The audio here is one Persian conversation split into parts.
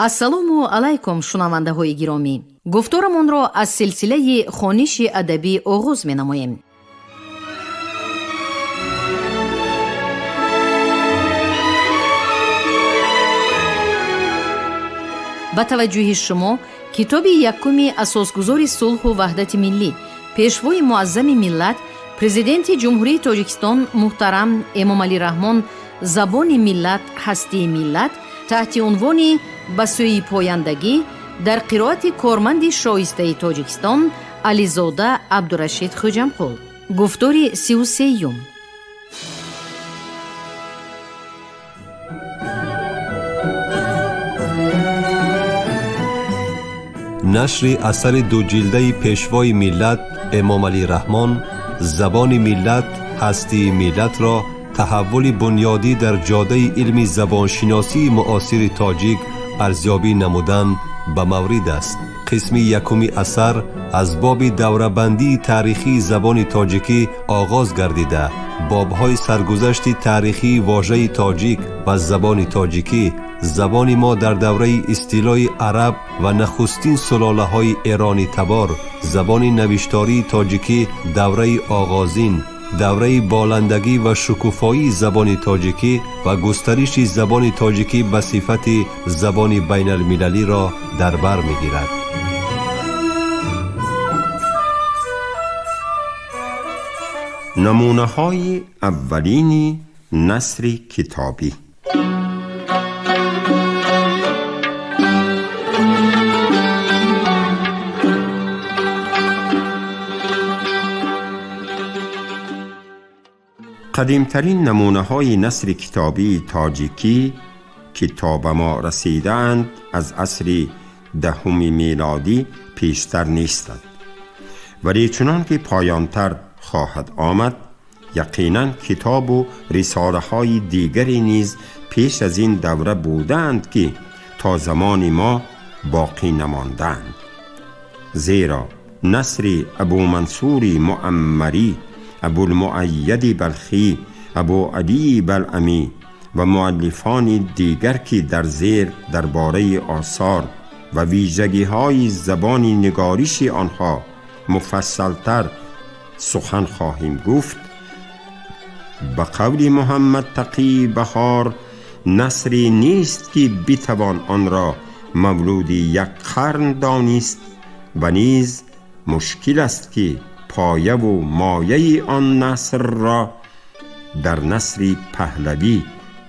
ассалому алайкум шунавандаҳои гиромӣ. гуфторамонро аз силсилаи хониши адабӣ оғоз менамоем. ба таваҷҷӯҳи шумо китоби якуми асосгузори сулҳу ваҳдати миллӣ, пешвои муаззами миллат, президенти ҷумҳурии Тоҷикистон муҳтарам Эмомалӣ Раҳмон забони миллат ҳастии миллат таҳти унвони ба сӯи пояндагӣ дар қироати корманди шоистаи Тоҷикистон Ализода Абдурашид Хоҷамқул. гуфтори 33. نشر اثر دوجلده پیشوای ملت امامعلی رحمان زبان ملت هستی ملت را تحول بنیادی در جاده علم زبانشناسی معاصر تاجیک ارزیابی نمودن به مورد است. قسم یکمی اثر از باب دوره‌بندی تاریخی زبان تاجیکی آغاز گردیده بابهای سرگذشت تاریخی واژه تاجیک و زبان تاجیکی، زبان ما در دوره استیلای عرب و نخستین سلاله های ایرانی تبار، زبان نوشتاری تاجیکی دوره آغازین، دوره بالندگی و شکوفایی زبان تاجیکی و گسترش زبان تاجیکی به صفت زبان بین المللی را در بر می‌گیرد. نمونه های اولین نثر کتابی. قدیمترین نمونه های نثر کتابی تاجیکی که تا به ما رسیدند از عصر دهم میلادی پیشتر نیستند، ولی چنان که پایانتر خواهد آمد یقیناً کتاب و رساله های دیگری نیز پیش از این دوره بودند که تا زمان ما باقی نماندند، زیرا نثر ابو منصور معمری، ابو المؤید بلخی، ابو علی بلعمی و مؤلفان دیگر که در زیر درباره آثار و ویژگی های زبان نگاریش آنها مفصلتر سخن خواهیم گفت، به قول محمد تقی بهار نثری نیست که بتوان آن را مولود یک قرن دانست و نیز مشکل است که پایه و مایه آن نثر را در نثر پهلوی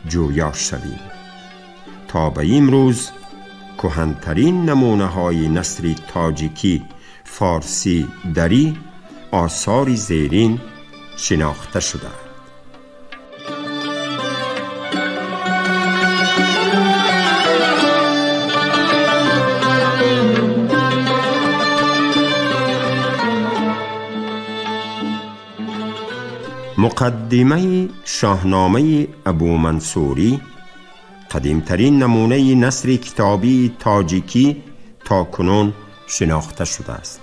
جویا شویم. تا به امروز کهن‌ترین نمونه های نثر تاجیکی فارسی دری آثار زیرین شناخته شده. مقدمه شاهنامه ابو منصوری قدیمترین نمونه نثر کتابی تاجیکی تا کنون شناخته شده است.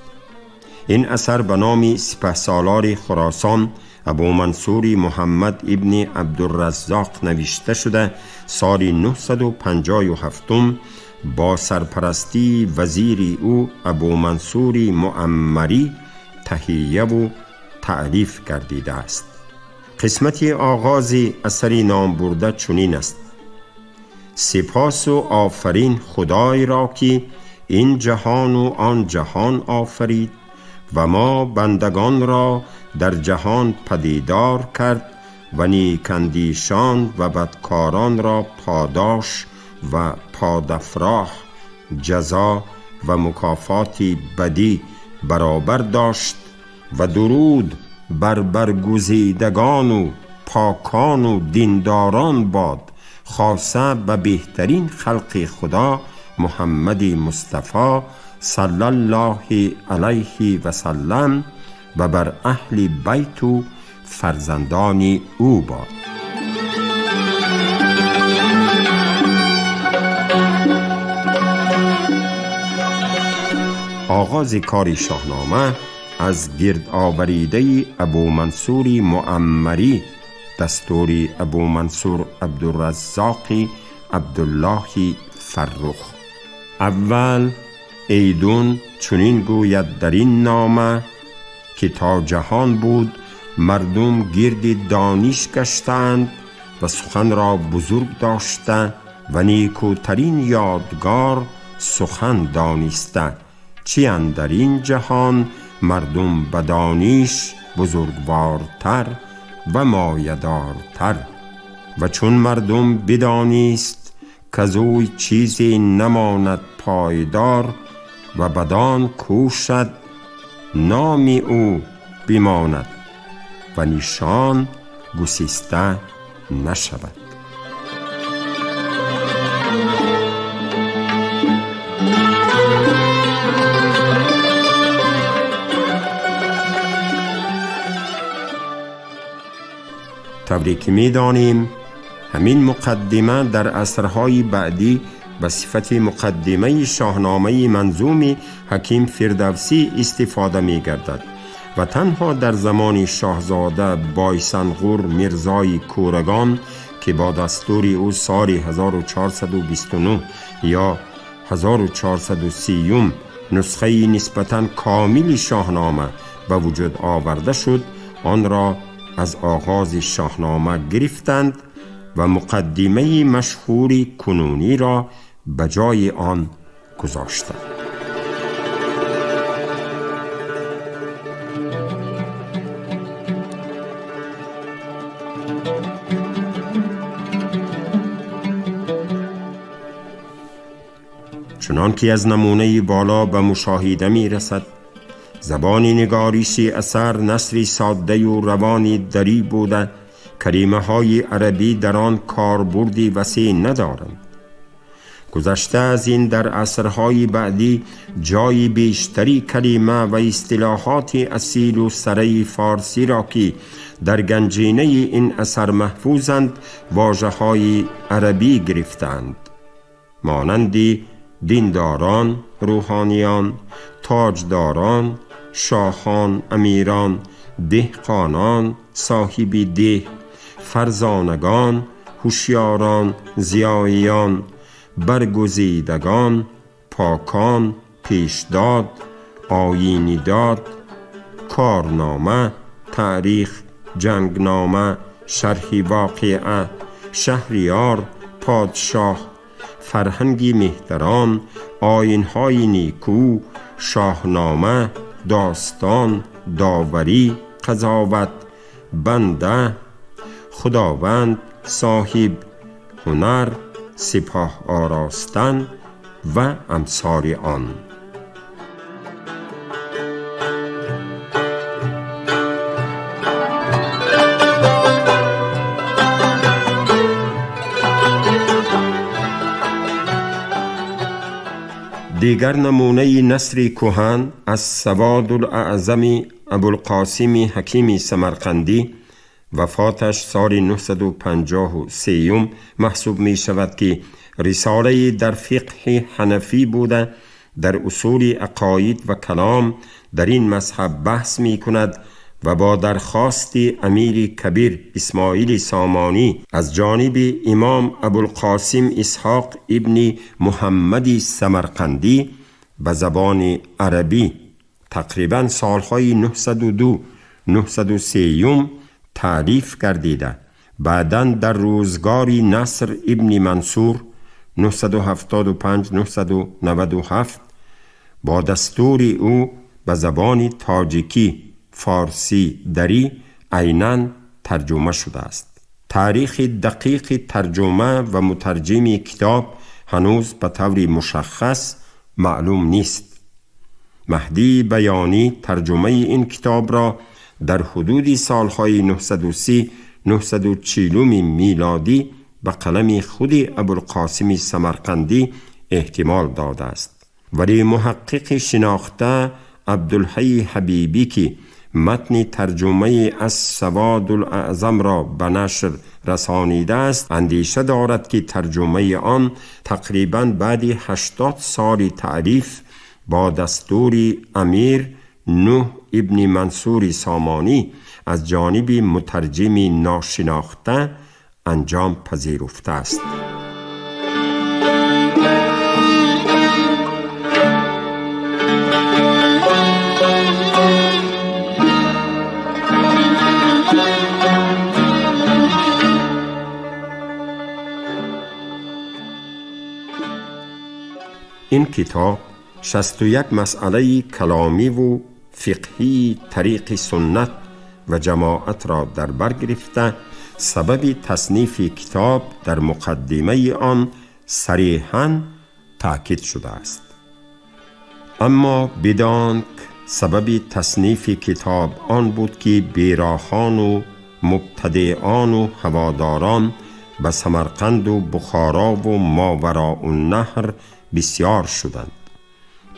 این اثر به نام سپهسالار خراسان ابو منصور محمد ابن عبدالرزاق نوشته شده سال 957 با سرپرستی وزیر او ابو منصور معمری تهیه و تألیف گردیده است. قسمت آغاز اثر نام برده چنین است: سپاس و آفرین خدای را که این جهان و آن جهان آفرید و ما بندگان را در جهان پدیدار کرد و نیکندیشان و بدکاران را پاداش و پادافراح جزا و مکافات بدی برابر داشت و درود بر برگزیدگان و پاکان و دینداران باد، خاصه به بهترین خلق خدا محمد مصطفی صلی الله علیه و سلم و بر اهل بیت و فرزندان او باد. آغاز کار شاهنامه از گرد آوریده ابو منصور معمری دستور ابو منصور عبدالرزاق عبدالله فرخ اول ایدون چنین گوید در این نامه که تا جهان بود مردم گرد دانش گشتند و سخن را بزرگ داشته و نیکوترین یادگار سخن دانسته، چی اندر این جهان مردم به دانش بزرگوارتر و مایه‌دارتر. و چون مردم بدانست کز اوی چیزی نماند پایدار و بدان کوشد نام او بماند و نشان گسسته نشود. طوری که می دانیم همین مقدمه در عصرهای بعدی به صفت مقدمه شاهنامه منظوم حکیم فردوسی استفاده می گردد و تنها در زمان شاهزاده بایسنغور میرزای کورگان که با دستور او سال 1429 یا 1430 نسخه نسبتاً کامل شاهنامه به وجود آورده شد، آن را از آغاز شاهنامه گرفتند و مقدمه مشهور کنونی را به جای آن گذاشتند. چنان که از نمونه بالا به مشاهده می رسد، زبان نگاریشی اثر نثری ساده و روانی دری بوده، کلمه های عربی در آن کاربردی وسیع ندارند. گذشته از این در عصرهای بعدی جای بیشتری کلمه و اصطلاحات اصیل و سره فارسی را که در گنجینه این اثر محفوظند واژه های عربی گرفتند، مانند دینداران، روحانیان، تاجداران، شاهان، امیران، دهقانان، صاحب ده، فرزانگان، هوشیاران، ضیاییان، برگزیدگان، پاکان، پیشداد، آیینیداد، کارنامه، تاریخ، جنگنامه، شرح واقعه، شهریار، پادشاه، فرهنگی مهتران، آیین‌های نیکو، شاهنامه، داستان، داوری، قضاوت، بنده، خداوند، صاحب، هنر، سپاه آراستن و امثال آن. دیگر نمونه نثر کهن از سواد الاعظم ابوالقاسم حکیم سمرقندی، وفاتش سال 953 محسوب می شود، که رساله در فقه حنفی بوده، در اصول عقاید و کلام در این مذهب بحث می کند و با درخواست امیر کبیر اسماعیل سامانی از جانب امام ابوالقاسم اسحاق ابن محمد سمرقندی به زبان عربی تقریبا سالهای 902-903 تالیف گردیده. بعداً در روزگار نصر ابن منصور 975-997 با دستور او به زبان تاجیکی، فارسی، دری عیناً ترجمه شده است. تاریخ دقیق ترجمه و مترجم کتاب هنوز به طور مشخص معلوم نیست. مهدی بیانی ترجمه این کتاب را در حدود سالهای 930-940 میلادی به قلم خود ابوالقاسم سمرقندی احتمال داده است، ولی محقق شناخته عبدالحی حبیبی که متن ترجمه از سواد الاعظم را به نشر رسانیده است، اندیشه دارد که ترجمه آن تقریباً بعد 80 سال تألیف با دستور امیر نوح ابن منصور سامانی از جانب مترجم ناشناخته انجام پذیرفته است. این کتاب 61 مسئله کلامی و فقهی طریق سنت و جماعت را در بر گرفته، سبب تصنیف کتاب در مقدمه آن صریحاً تأکید شده است. اما بدانک سبب تصنیف کتاب آن بود که بیراهان و مبتدعان و هواداران به سمرقند و بخارا و ماوراء النهر بسیار شدند.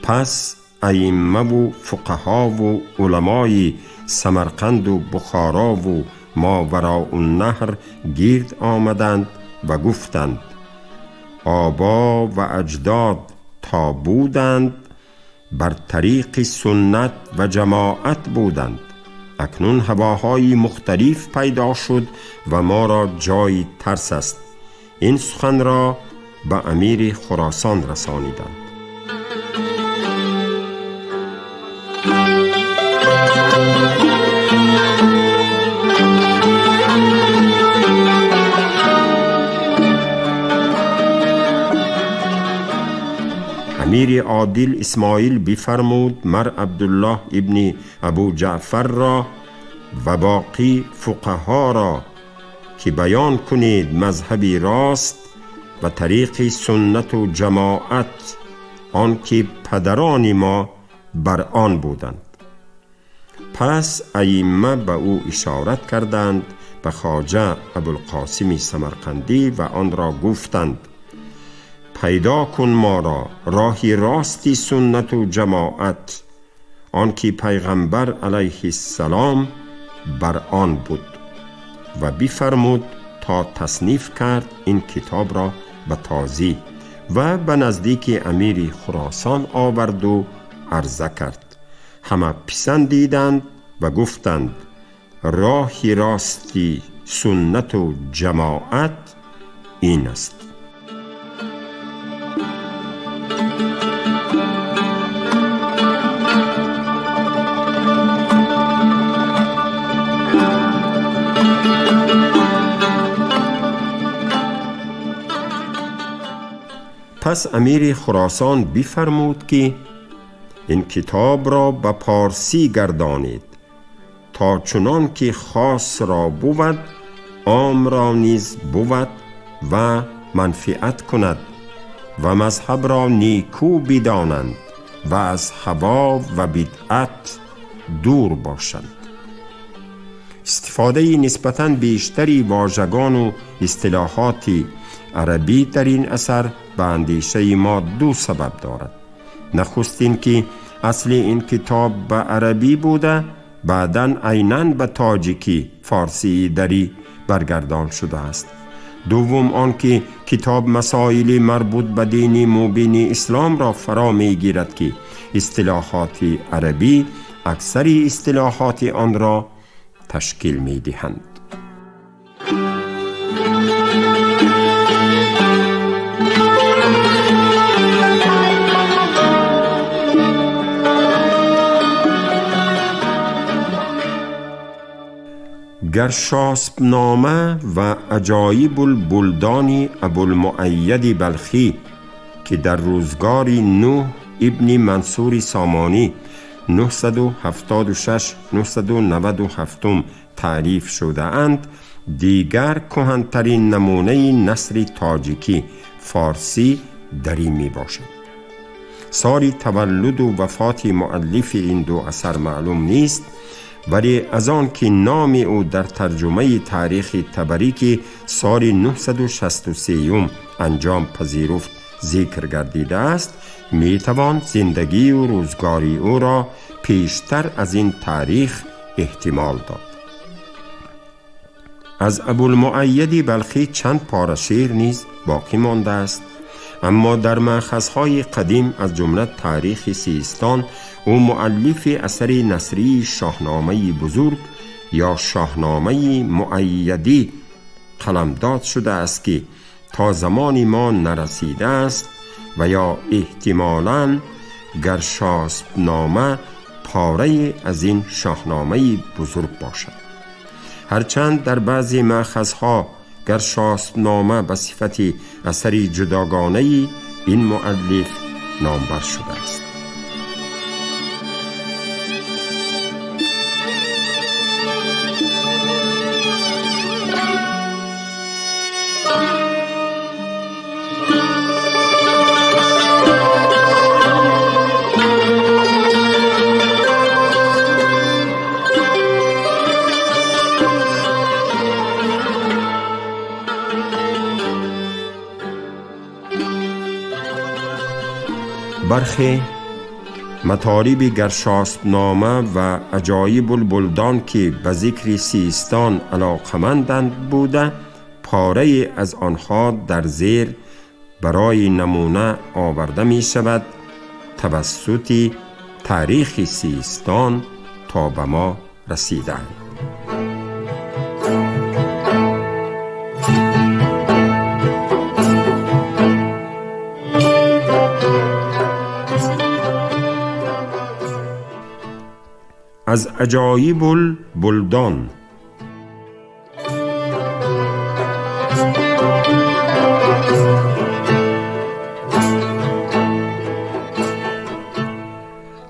پس ائمه و فقها و علمای سمرقند و بخارا و ماوراء النهر گرد آمدند و گفتند آبا و اجداد تا بودند بر طریق سنت و جماعت بودند. اکنون هواهای مختلف پیدا شد و ما را جای ترس است. این سخن را به امیر خراسان رسانیدند. امیر عادل اسماعیل بفرمود مر عبدالله ابن ابو جعفر را و باقی فقها را که بیان کنید مذهبی راست و طریق سنت و جماعت آنکه پدران ما بر آن بودند. پس ائمه به او اشارت کردند به خواجه ابوالقاسم سمرقندی و آن را گفتند پیدا کن ما را راهی راستی سنت و جماعت آنکه پیغمبر علیه السلام بر آن بود و بفرمود تا تصنیف کرد این کتاب را به تازی و به نزدیک امیر خراسان آورد و عرضه کرد. همه پسندیدند و گفتند راهی راستی سنت و جماعت این است. پس امیر خراسان بفرمود که این کتاب را به پارسی گردانید تا چنان که خاص را بود عام را نیز بود و منفعت کند و مذهب را نیکو بدانند و از هوا و بدعت دور باشند. استفاده نسبتاً بیشتری واژگان و اصطلاحات عربی در این اثر به اندیشه ما دو سبب دارد. نخستین که اصل این کتاب به عربی بوده، بعداً عیناً به تاجیکی فارسی دری برگردان شده است. دوم آنکه کتاب مسائل مربوط به دین مبین اسلام را فرا میگیرد که اصطلاحات عربی اکثر اصطلاحات آن را تشکیل میدهند. گرشاسب نامه و عجایب البلدان ابوالمؤید بلخی که در روزگار نوح ابن منصور سامانی 976 997 تعریف شده اند، دیگر کهن‌ترین نمونه نثر تاجیکی فارسی دری می باشد. سال تولد و وفات مؤلف این دو اثر معلوم نیست، ولی از آن که نام او در ترجمه تاریخ طبری که سال 963 انجام پذیرفت ذکر گردیده است، می توان زندگی و روزگاری او را پیشتر از این تاریخ احتمال داد. از ابوالمؤید بلخی چند پاره شعر نیز باقی مانده است، اما در مأخذهای قدیم از جمله تاریخ سیستان او مؤلف اثر نثری شاهنامه بزرگ یا شاهنامه مؤیدی قلمداد شده است که تا زمان ما نرسیده است و یا احتمالاً گرشاسب نامه پاره از این شاهنامه بزرگ باشد. هرچند در بعضی مأخذها گرشاسب نامه به صفت اثری جداگانه این مؤلف نامبر شده است. برخی مطالب گرشاسبنامه و عجایب البلدان که به ذکر سیستان علاقمندند بوده، پاره از آنها در زیر برای نمونه آورده می شود توسط تاریخ سیستان تا به ما رسیدند. از عجایب البلدان.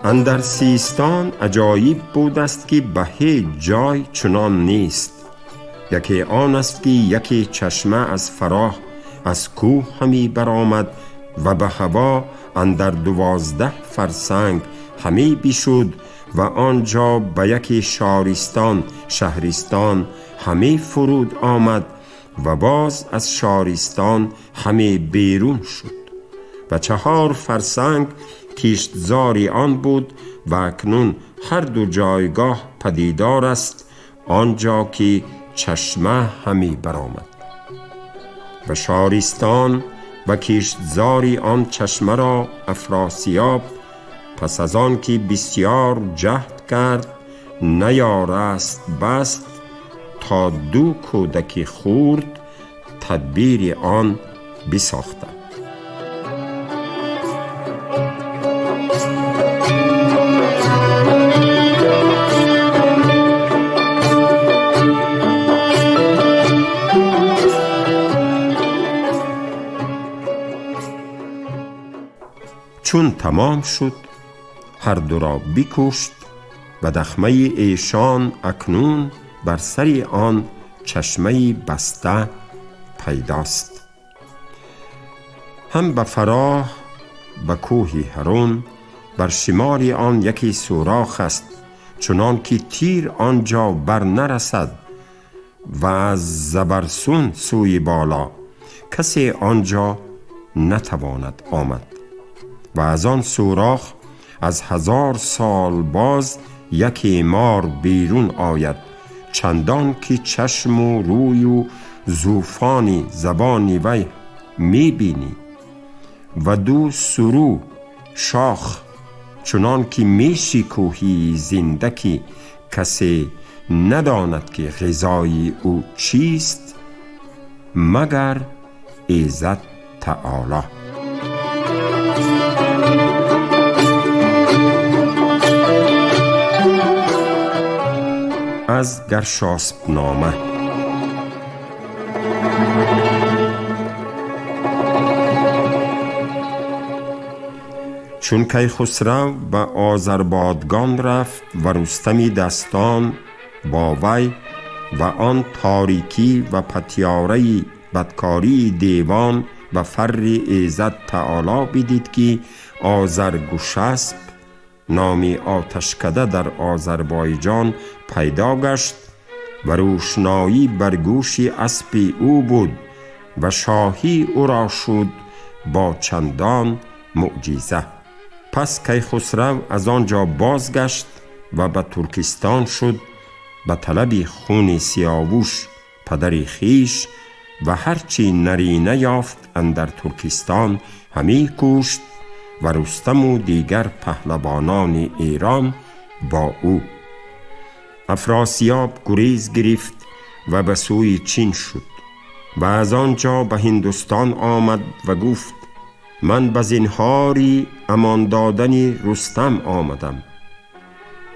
اندر سیستان عجایب بود است که به هیچ جای چنان نیست. یکی آن است که یکی چشمه از فراه از کوه همی برآمد و به هوا اندر 12 فرسنگ همی بشد و آنجا به یکی شهرستان همی فرود آمد و باز از شهرستان همی بیرون شد و 4 فرسنگ کشتزاری آن بود و اکنون هر دو جایگاه پدیدار است آنجا که چشمه همی برآمد و شهرستان و کشتزاری آن چشمه را افراسیاب پس از آن که بسیار جهد کرد نیارست بست تا 2 کودک خورد تدبیر آن بساخته. چون تمام شد هر دو را بکشت و دخمه ایشان اکنون بر سر آن چشمه بسته پیداست. هم به فراه به کوه هرون بر شمال آن یکی سوراخ است چنان که تیر آنجا بر نرسد و از زبرسون سوی بالا کسی آنجا نتواند آمد و از آن سوراخ از 1000 سال باز یکی مار بیرون آید چندان که چشم و روی و زوفانی زبانی وی می بینی و 2 سرو شاخ چنان که می شکوهی زنده که کسی نداند که غذای او چیست مگر ایزد تعالی. از گرشاسبنامه. چون کیخسرو به آذربایجان رفت و رستم دستان با وی و آن تاریکی و پتیاره بدکاری دیوان و فر ایزد تعالی بدید که آذرگشسب نامی آتشکده در آذربایجان پیدا گشت و روشنایی بر گوش اسب او بود و شاهی او را شد با چندان معجزه. پس کیخسرو از آنجا بازگشت و به ترکستان شد به طلب خون سیاووش پدر خویش و هرچی نرینه یافت اندر ترکستان همی کشت و رستم و دیگر پهلوانان ایران با او. افراسیاب گریز گرفت و به سوی چین شد و از آنجا به هندوستان آمد و گفت من به زنهاری امان دادن رستم آمدم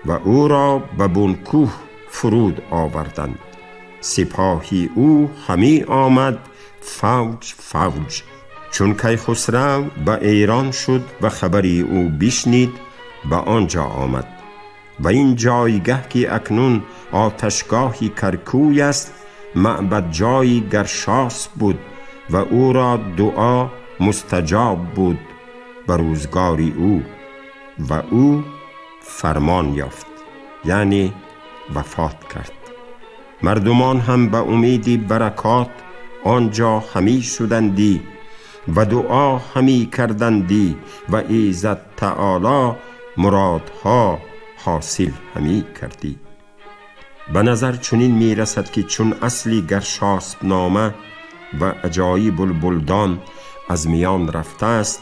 و او را به بنکوه فرود آوردند. سپاهی او همی آمد فوج فوج چون کیخسرو به ایران شد و خبری او بشنید، به آنجا آمد و این جایگه که اکنون آتشگاهی کرکوی است، معبد جای گرشاس بود و او را دعا مستجاب بود به روزگاری او و او فرمان یافت، یعنی وفات کرد. مردمان هم به امید برکات آنجا همی شدندی و دعا همی کردندی و ایزد تعالی مرادها حاصل همی کردی. به نظر چنین می رسد که چون اصلی گرشاسب نامه و عجایب البلدان از میان رفته است،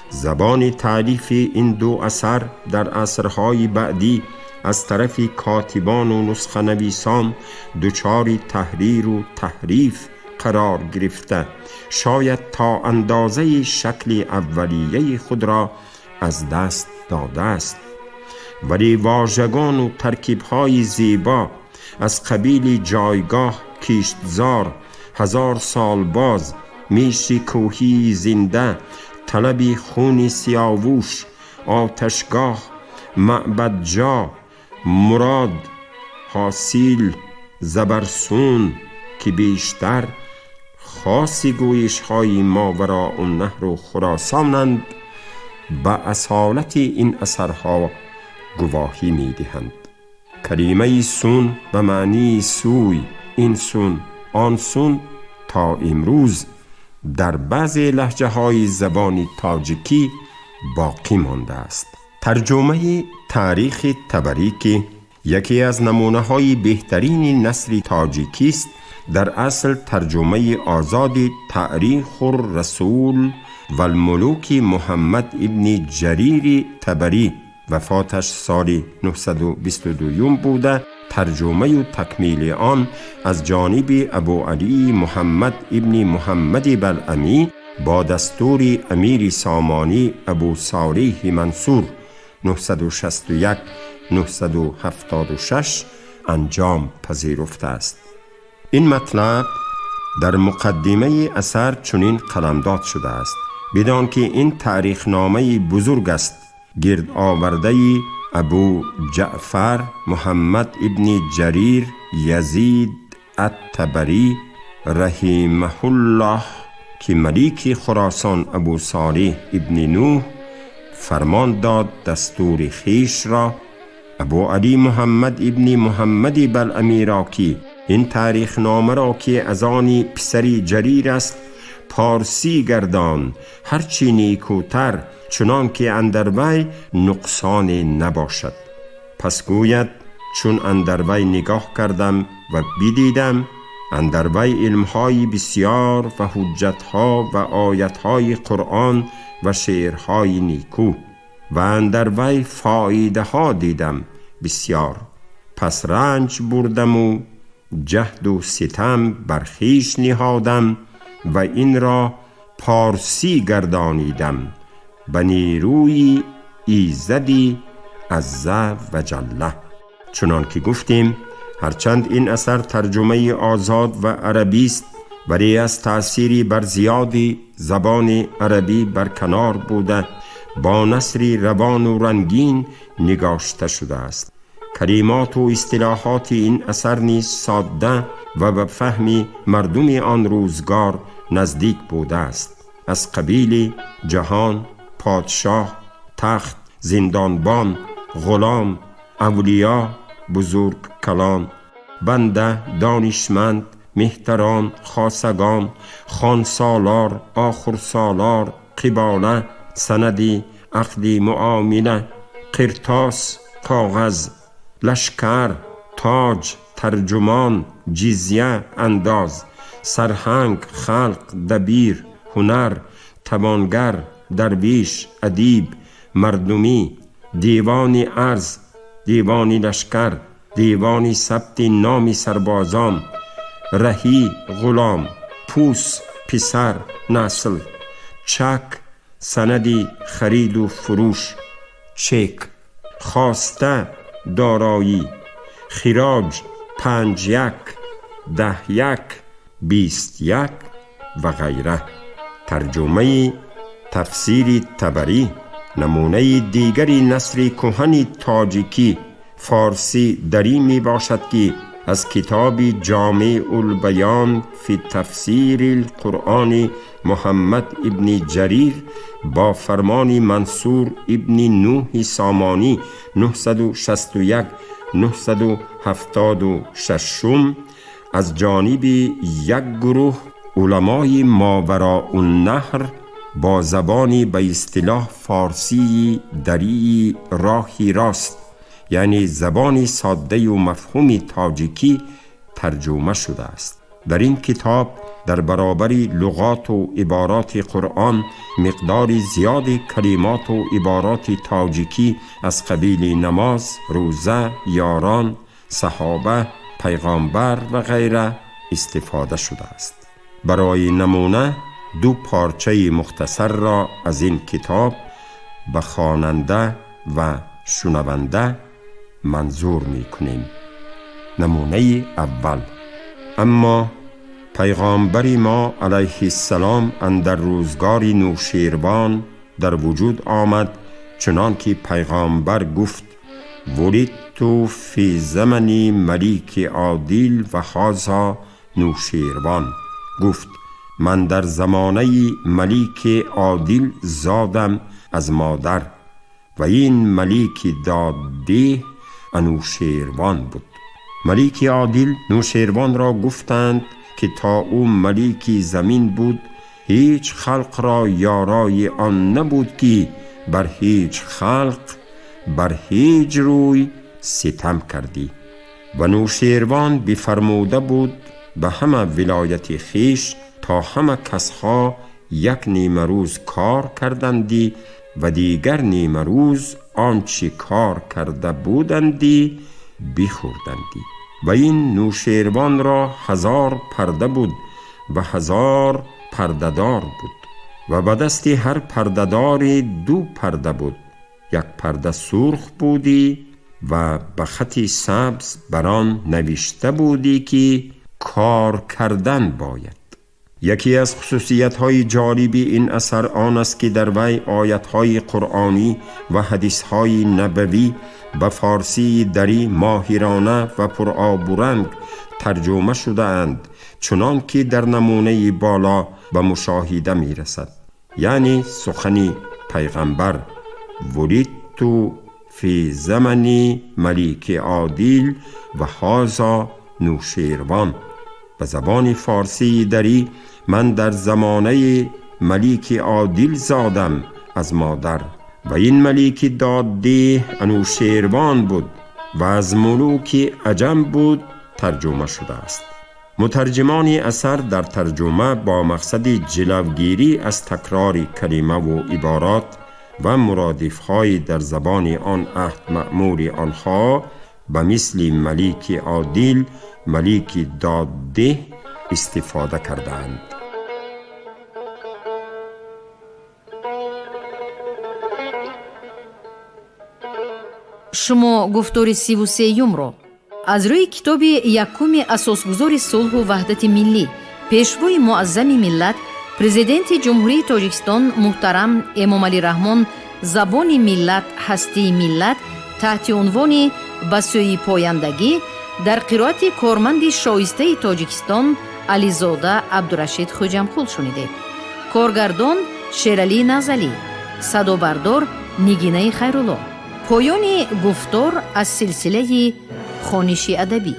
زبان تالیف این دو اثر در عصرهای بعدی از طرف کاتبان و نسخه نویسان دچار تحریر و تحریف قرار گرفته، شاید تا اندازه شکل اولیه خود را از دست داده است، ولی واژگان و ترکیب‌های زیبا از قبیل جایگاه، کشتزار، 1000 سال باز، میش کوهی زنده، طلب خون سیاووش، آتشگاه، معبد جا، مراد، حاصل، زبرسون که بیشتر خاصی گویش های ماوراء النهر و خراسانند، به اصالت این اثرها گواهی می دهند. کلمه سون به معنی سوی، این سون، آن سون تا امروز در بعضی لهجه های زبان تاجیکی باقی مانده است. ترجمه تاریخ طبری که یکی از نمونه های بهترین نثر تاجیکی است، در اصل ترجمه آزاد تاریخ الرسول و الملوک محمد ابن جریر طبری، وفاتش سال 922 بوده، ترجمه و تکمیل آن از جانب ابو علی محمد ابن محمد بلعمی با دستور امیر سامانی ابو صالح منصور 961 976 انجام پذیرفته است. این مطلب در مقدمه اثر چنین قلمداد شده است: بدان که این تاریخ نامه بزرگ است، گرد آورده ابو جعفر محمد ابن جریر یزید الطبری رحمه الله که ملیک خراسان ابو صالح ابن نوح فرمان داد دستور خیش را ابو علی محمد ابن محمد بلعمی را که این تاریخ نامه را که از آن پسری جریر است پارسی گردان، هرچی نیکوتر، چنان که اندر وی نقصان نباشد. پس گوید چون اندر وی نگاه کردم و بدیدم اندر وی علمهای بسیار و حجتها و آیتهای قرآن و شعرهای نیکو و اندر وی فایده ها دیدم بسیار. پس رنج بردم و جهد و ستم برخیش نهادم و این را پارسی گردانیدم به نیروی ایزدی عز و جل. چنان که گفتیم هرچند این اثر ترجمه آزاد و عربی است، ولی از تأثیری بر زیادی زبان عربی برکنار بوده با نثری روان و رنگین نگاشته شده است. کلمات و اصطلاحات این اثر نیز ساده و به فهم مردم آن روزگار نزدیک بوده است، از قبیل جهان، پادشاه، تخت، زندانبان، غلام، اولیا، بزرگ کلان، بنده، دانشمند، مهتران، خاصگان، خانسالار، آخرسالار، قباله، سندی، عقدی، معامله، قرطاس، کاغذ، لشکر، تاج، ترجمان، جزیه، انداز، سرهنگ، خلق، دبیر، هنر، توانگر، درویش، ادیب، مردمی، دیوان ارز، دیوان لشکر، دیوان ثبت نام سربازان، رهی، غلام، پوس، پسر، نسل، چک، سندی خرید و فروش، چک، خواسته، دارایی، خراج، 5 1، 10 1، 20 1 و غیره. ترجمه تفسیر طبری نمونه دیگری نثر کهن تاجیکی فارسی دری می باشد که از کتاب جامع البیان فی تفسیر القرآن محمد ابن جریر با فرمان منصور ابن نوح سامانی 961 976 از جانب یک گروه علمای ماوراء النهر با زبانی به اصطلاح فارسی دری راهی راست، یعنی زبانی ساده و مفهوم تاجیکی ترجمه شده است. در این کتاب در برابر لغات و عبارات قرآن مقدار زیاد کلمات و عبارات تاجیکی از قبیل نماز، روزه، یاران، صحابه، پیغامبر و غیره استفاده شده است. برای نمونه 2 پارچه مختصر را از این کتاب به خواننده و شنونده منظور می کنیم. نمونه اول: اما پیغامبر ما علیه السلام اندر روزگار نوشیروان در وجود آمد، چنان که پیغامبر گفت: ولدت فی زمن ملیک عادل و هذا نوشیروان. گفت: من در زمانه ملیک عادل زادم از مادر و این ملیک داده انوشیروان بود. ملیک عادل نوشیروان را گفتند که تا او ملیک زمین بود هیچ خلق را یارای آن نبود که بر هیچ خلق بر هیچ روی ستم کردی. و نوشیروان بفرموده بود به همه ولایت خیش تا همه کسها یک نیمه روز کار کردندی و دیگر نیمه روز آنچه کار کرده بودندی بخوردندی. و این نوشیروان را 1000 پرده بود و 1000 پردهدار بود و به دست هر پردهدار 2 پرده بود. یک پرده سرخ بودی و به خط سبز بر آن نوشته بودی که کار کردن باید. یکی از خصوصیت‌های جالب این اثر آن است که در وی آیت‌های قرآنی و حدیث‌های نبوی به فارسی دری ماهرانه و پرآب و رنگ ترجمه شده اند، چنان که در نمونه بالا به مشاهده می رسد. یعنی سخن پیغمبر: ولدت فی زمن ملیک عادل و هذا نوشیروان. به زبان فارسی دری: من در زمانه ملیک عادل زادم از مادر و این ملیک داده انوشیروان بود و از ملوک عجم بود ترجمه شده است. مترجمان اثر در ترجمه با مقصد جلوگیری از تکرار کلمه و عبارات و مرادف‌های در زبان آن عهد مأمور آنها به مثل ملیک عادل، ملیک داده استفاده کردند. شما گفتار 33 رو از روی کتاب یکم اساسگذار صلح و وحدت ملی پیشوای معظم ملت پرزیدنت جمهوری تاجیکستان محترم امامعلی رحمان زبان ملت هستی ملت تحت عنوان به سوی پایندگی در قرائت کارمند شایسته تاجیکستان علیزاده عبدالرشید خوجمخول شنیدید. کارگردان شیرعلی نزلی، صدابردار نگینه خیرالله. پایان گفتار از سلسله خوانش ادبی.